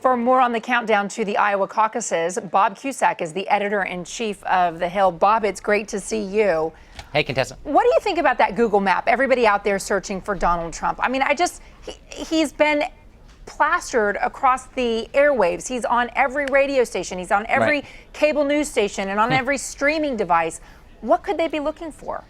For more on the countdown to the Iowa caucuses, Bob Cusack is the editor-in-chief of The Hill. Bob, it's great to see you. Hey, Contessa. What do you think about that Google map? Everybody out there searching for Donald Trump. I mean, he's been plastered across the airwaves. He's on every radio station. He's on every cable news station and on every streaming device. What could they be looking for?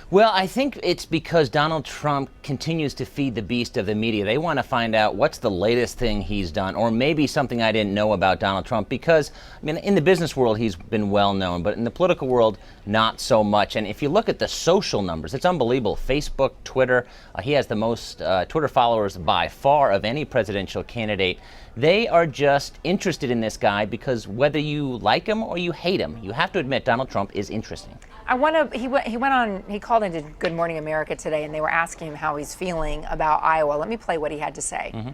Well, I think it's because Donald Trump continues to feed the beast of the media. They want to find out what's the latest thing he's done, or maybe something I didn't know about Donald Trump, because, I mean, in the business world, he's been well known, but in the political world, not so much. And if you look at the social numbers, it's unbelievable. Facebook, Twitter, he has the most Twitter followers by far of any presidential candidate. They are just interested in this guy because whether you like him or you hate him, you have to admit Donald Trump is interesting. He called into Good Morning America today, and they were asking him how he's feeling about Iowa. Let me play what he had to say.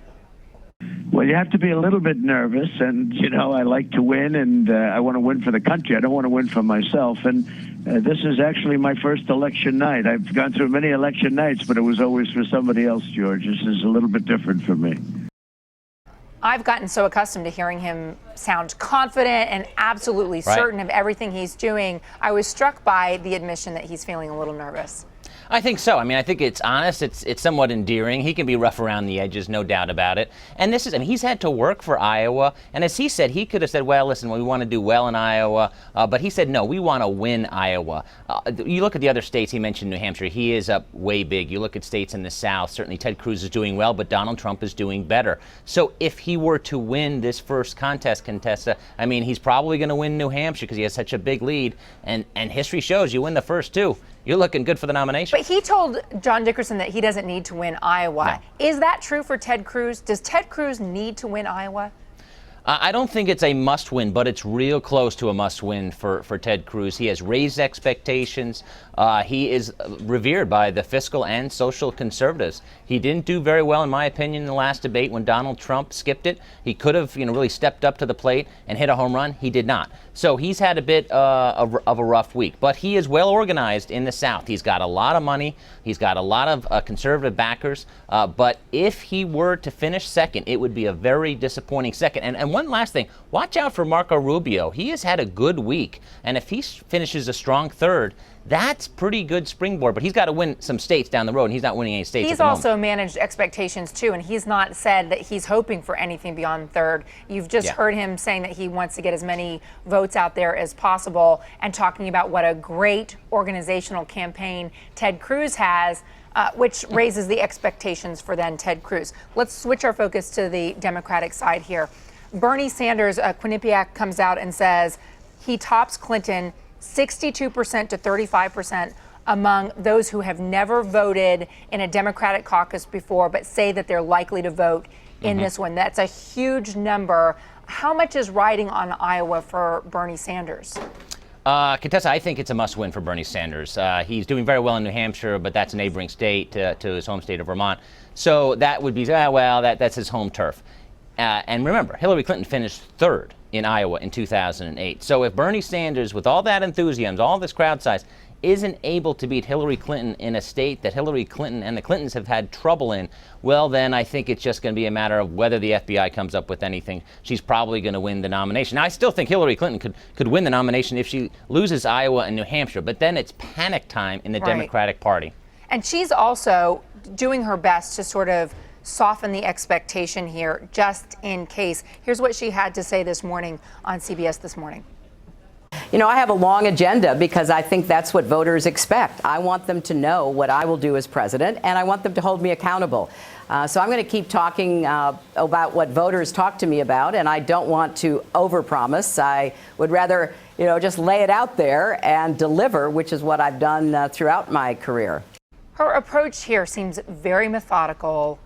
Well, you have to be a little bit nervous, and, you know, I like to win, and I want to win for the country. I don't want to win for myself, and this is actually my first election night. I've gone through many election nights, but it was always for somebody else, George. This is a little bit different for me. I've gotten so accustomed to hearing him sound confident and absolutely certain of everything he's doing. I was struck by the admission that he's feeling a little nervous. I think so. I mean, I think it's honest. It's somewhat endearing. He can be rough around the edges, no doubt about it. And he's had to work for Iowa. And as he said, he could have said, well, listen, we want to do well in Iowa. But he said, no, we want to win Iowa. You look at the other states. He mentioned New Hampshire. He is up way big. You look at states in the South. Certainly Ted Cruz is doing well, but Donald Trump is doing better. So if he were to win this first contest, Contessa, I mean, he's probably going to win New Hampshire because he has such a big lead. And history shows you win the first two, you're looking good for the nomination. But he told John Dickerson that he doesn't need to win Iowa. No. Is that true for Ted Cruz? Does Ted Cruz need to win Iowa? I don't think it's a must-win, but it's real close to a must-win for Ted Cruz. He has raised expectations. He is revered by the fiscal and social conservatives. He didn't do very well, in my opinion, in the last debate when Donald Trump skipped it. He could have, really stepped up to the plate and hit a home run. He did not. So he's had a bit of a rough week. But he is well organized in the South. He's got a lot of money. He's got a lot of conservative backers. But if he were to finish second, it would be a very disappointing second. And one last thing, watch out for Marco Rubio. He has had a good week. And if he finishes a strong third, that's pretty good springboard. But he's got to win some states down the road, and he's not winning any states. He's also managed expectations, too, and he's not said that he's hoping for anything beyond third. You've just heard him saying that he wants to get as many votes out there as possible and talking about what a great organizational campaign Ted Cruz has, which raises the expectations for then Ted Cruz. Let's switch our focus to the Democratic side here. Bernie Sanders, Quinnipiac comes out and says he tops Clinton 62% to 35% among those who have never voted in a Democratic caucus before, but say that they're likely to vote in this one. That's a huge number. How much is riding on Iowa for Bernie Sanders? Contessa, I think it's a must-win for Bernie Sanders. He's doing very well in New Hampshire, but that's a neighboring state to his home state of Vermont. So that would be, that's his home turf. And remember, Hillary Clinton finished third in Iowa in 2008. So if Bernie Sanders, with all that enthusiasm, all this crowd size, isn't able to beat Hillary Clinton in a state that Hillary Clinton and the Clintons have had trouble in, well, then I think it's just going to be a matter of whether the FBI comes up with anything. She's probably going to win the nomination. Now, I still think Hillary Clinton could win the nomination if she loses Iowa and New Hampshire, but then it's panic time in the Democratic Party. And she's also doing her best to sort of soften the expectation here, just in case. Here's what she had to say this morning on CBS This Morning. You know, I have a long agenda because I think that's what voters expect. I want them to know what I will do as president, and I want them to hold me accountable. So I'm going to keep talking about what voters talk to me about, and I don't want to overpromise. I would rather, just lay it out there and deliver, which is what I've done throughout my career. Her approach here seems very methodical,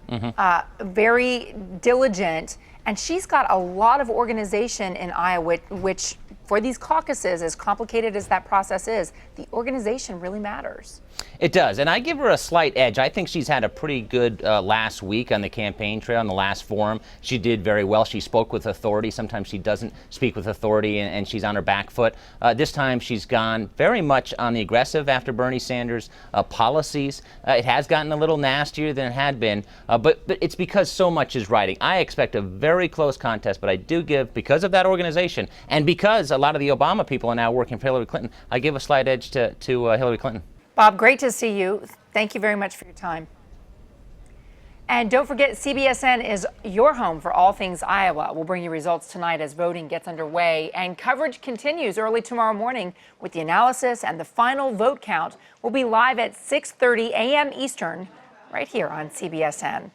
very diligent, and she's got a lot of organization in Iowa, which for these caucuses, as complicated as that process is, the organization really matters. It does, and I give her a slight edge. I think she's had a pretty good last week on the campaign trail, on the last forum. She did very well. She spoke with authority. Sometimes she doesn't speak with authority, and she's on her back foot. This time she's gone very much on the aggressive after Bernie Sanders' policies. It has gotten a little nastier than it had been, but it's because so much is riding. I expect a very close contest, but I do give, because of that organization, and because a lot of the Obama people are now working for Hillary Clinton, I give a slight edge to Hillary Clinton. Bob, great to see you. Thank you very much for your time. And don't forget, CBSN is your home for all things Iowa. We'll bring you results tonight as voting gets underway, and coverage continues early tomorrow morning with the analysis and the final vote count. We'll be live at 6:30 a.m. Eastern right here on CBSN.